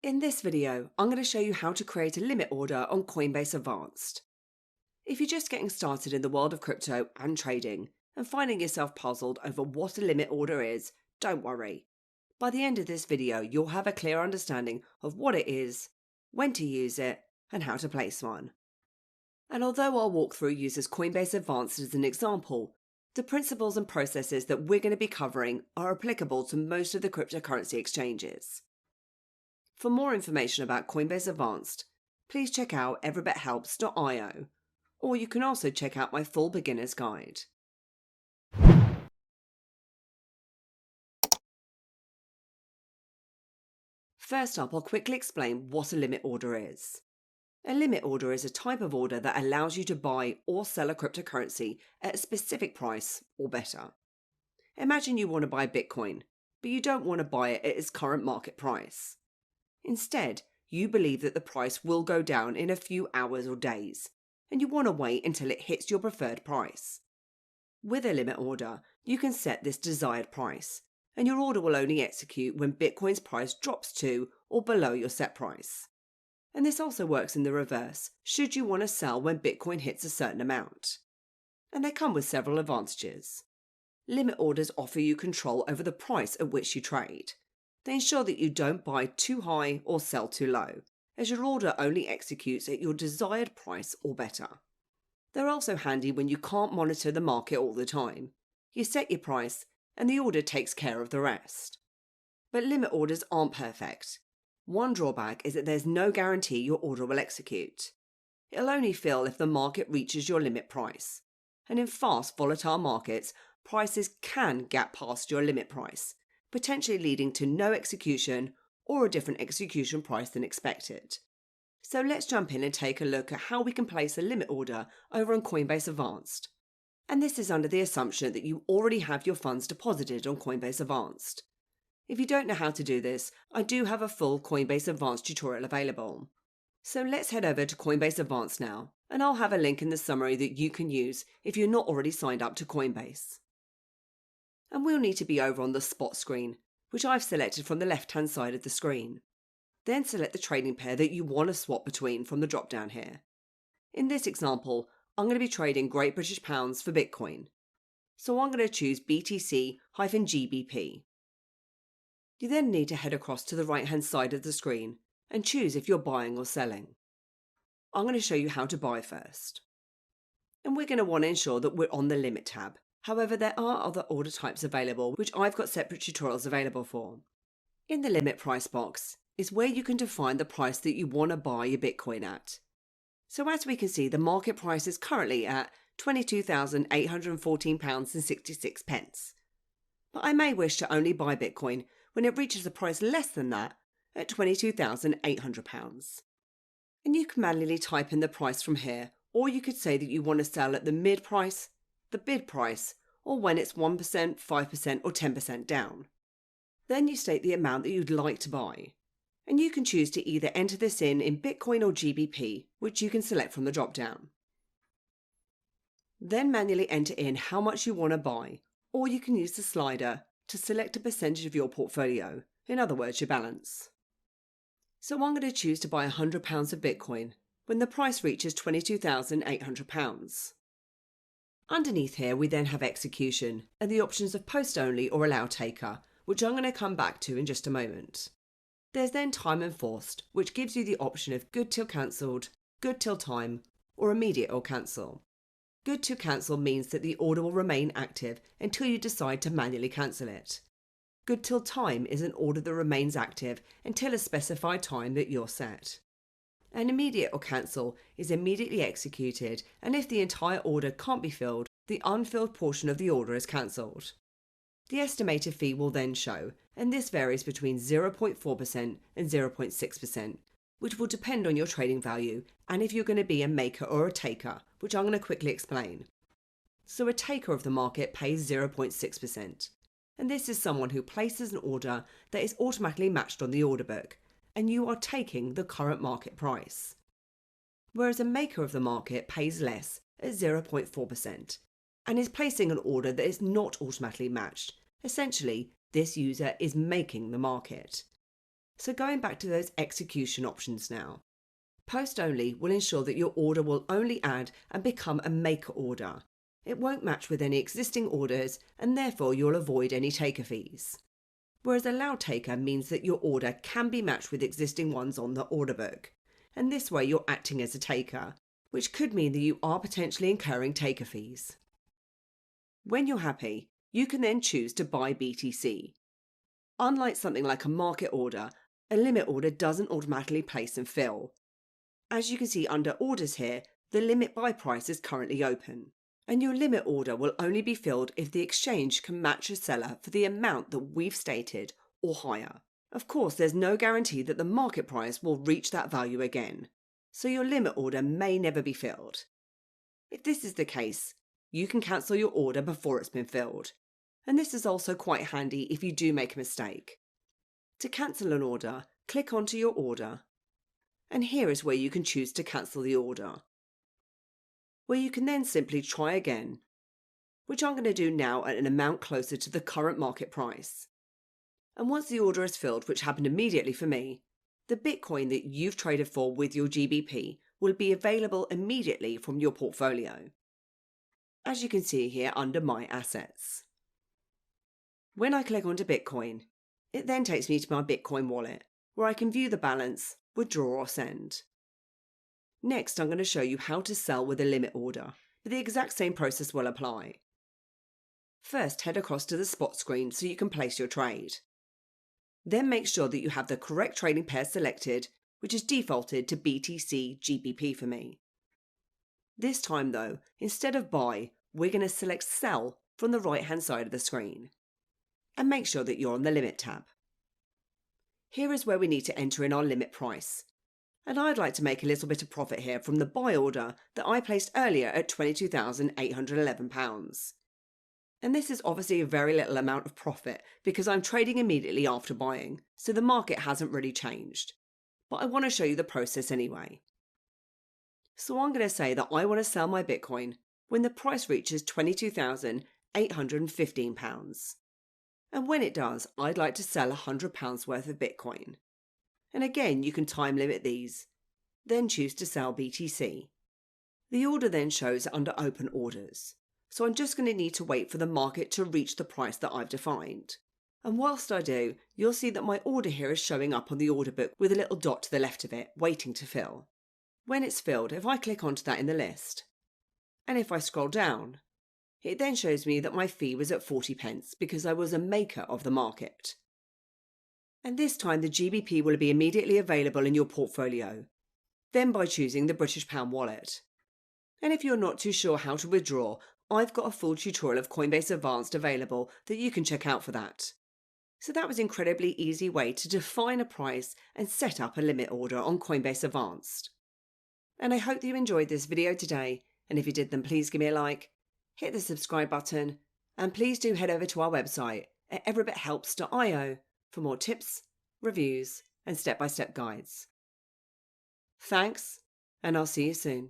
In this video, I'm going to show you how to create a limit order on Coinbase Advanced. If you're just getting started in the world of crypto and trading and finding yourself puzzled over what a limit order is, don't worry. By the end of this video, you'll have a clear understanding of what it is, when to use it, and how to place one. And although our walkthrough uses Coinbase Advanced as an example, the principles and processes that we're going to be covering are applicable to most of the cryptocurrency exchanges. For more information about Coinbase Advanced, please check out everybethelps.io, or you can also check out my full beginner's guide. First up, I'll quickly explain what a limit order is. A limit order is a type of order that allows you to buy or sell a cryptocurrency at a specific price or better. Imagine you want to buy Bitcoin, but you don't want to buy it at its current market price. Instead, you believe that the price will go down in a few hours or days, and you want to wait until it hits your preferred price. With a limit order, you can set this desired price, and your order will only execute when Bitcoin's price drops to or below your set price. And this also works in the reverse, should you want to sell when Bitcoin hits a certain amount. And they come with several advantages. Limit orders offer you control over the price at which you trade. They ensure that you don't buy too high or sell too low, as your order only executes at your desired price or better. They're also handy when you can't monitor the market all the time. You set your price, and the order takes care of the rest. But limit orders aren't perfect. One drawback is that there's no guarantee your order will execute. It'll only fill if the market reaches your limit price. And in fast, volatile markets, prices can gap past your limit price, potentially leading to no execution or a different execution price than expected. So let's jump in and take a look at how we can place a limit order over on Coinbase Advanced. And this is under the assumption that you already have your funds deposited on Coinbase Advanced. If you don't know how to do this, I do have a full Coinbase Advanced tutorial available. So let's head over to Coinbase Advanced now, and I'll have a link in the summary that you can use if you're not already signed up to Coinbase. And we'll need to be over on the spot screen, which I've selected from the left-hand side of the screen. Then select the trading pair that you want to swap between from the drop-down here. In this example, I'm going to be trading Great British Pounds for Bitcoin. So I'm going to choose BTC-GBP. You then need to head across to the right-hand side of the screen and choose if you're buying or selling. I'm going to show you how to buy first. And we're going to want to ensure that we're on the Limit tab. However, there are other order types available, which I've got separate tutorials available for. In the Limit price box is where you can define the price that you want to buy your Bitcoin at. So as we can see, the market price is currently at £22,814.66. But I may wish to only buy Bitcoin when it reaches a price less than that at £22,800. And you can manually type in the price from here, or you could say that you want to sell at the mid price, the bid price, or when it's 1%, 5% or 10% down. Then you state the amount that you'd like to buy. And you can choose to either enter this in Bitcoin or GBP, which you can select from the drop-down. Then manually enter in how much you want to buy, or you can use the slider to select a percentage of your portfolio, in other words, your balance. So I'm going to choose to buy £100 of Bitcoin when the price reaches £22,800. Underneath here, we then have execution and the options of post only or allow taker, which I'm going to come back to in just a moment. There's then time enforced, which gives you the option of good till cancelled, good till time, or immediate or cancel. Good to cancel means that the order will remain active until you decide to manually cancel it. Good till time is an order that remains active until a specified time that you're set. And immediate or cancel is immediately executed, and if the entire order can't be filled, the unfilled portion of the order is cancelled. The estimated fee will then show, and this varies between 0.4% and 0.6%, which will depend on your trading value and if you're going to be a maker or a taker, which I'm going to quickly explain. So a taker of the market pays 0.6%, and this is someone who places an order that is automatically matched on the order book, and you are taking the current market price. Whereas a maker of the market pays less at 0.4%, and is placing an order that is not automatically matched. Essentially, this user is making the market. So going back to those execution options now. Post only will ensure that your order will only add and become a maker order. It won't match with any existing orders and therefore you'll avoid any taker fees. Whereas allow taker means that your order can be matched with existing ones on the order book. And this way you're acting as a taker, which could mean that you are potentially incurring taker fees. When you're happy, you can then choose to buy BTC. Unlike something like a market order, a limit order doesn't automatically place and fill. As you can see under orders here, the limit buy price is currently open. And your limit order will only be filled if the exchange can match a seller for the amount that we've stated or higher. Of course, there's no guarantee that the market price will reach that value again, so your limit order may never be filled. If this is the case, you can cancel your order before it's been filled, and this is also quite handy if you do make a mistake. To cancel an order, click onto your order, and here is where you can choose to cancel the order, where you can then simply try again, which I'm going to do now at an amount closer to the current market price. And once the order is filled, which happened immediately for me, the Bitcoin that you've traded for with your GBP will be available immediately from your portfolio, as you can see here under My Assets. When I click onto Bitcoin, it then takes me to my Bitcoin wallet, where I can view the balance, withdraw or send. Next, I'm going to show you how to sell with a limit order, but the exact same process will apply. First, head across to the spot screen so you can place your trade. Then make sure that you have the correct trading pair selected, which is defaulted to BTC GBP for me. This time though, instead of buy, we're going to select sell from the right hand side of the screen. And make sure that you're on the limit tab. Here is where we need to enter in our limit price. And I'd like to make a little bit of profit here from the buy order that I placed earlier at £22,811. And this is obviously a very little amount of profit because I'm trading immediately after buying, so the market hasn't really changed. But I want to show you the process anyway. So I'm going to say that I want to sell my Bitcoin when the price reaches £22,815. And when it does, I'd like to sell £100 worth of Bitcoin. And again, you can time limit these, then choose to sell BTC. The order then shows under open orders. So I'm just going to need to wait for the market to reach the price that I've defined. And whilst I do, you'll see that my order here is showing up on the order book with a little dot to the left of it, waiting to fill. When it's filled, if I click onto that in the list, and if I scroll down, it then shows me that my fee was at 40p because I was a maker of the market. And this time the GBP will be immediately available in your portfolio, then by choosing the British Pound wallet. And if you're not too sure how to withdraw, I've got a full tutorial of Coinbase Advanced available that you can check out for that. So that was an incredibly easy way to define a price and set up a limit order on Coinbase Advanced. And I hope that you enjoyed this video today, and if you did then please give me a like, hit the subscribe button, and please do head over to our website at everybithelps.io for more tips, reviews and step-by-step guides. Thanks, and I'll see you soon.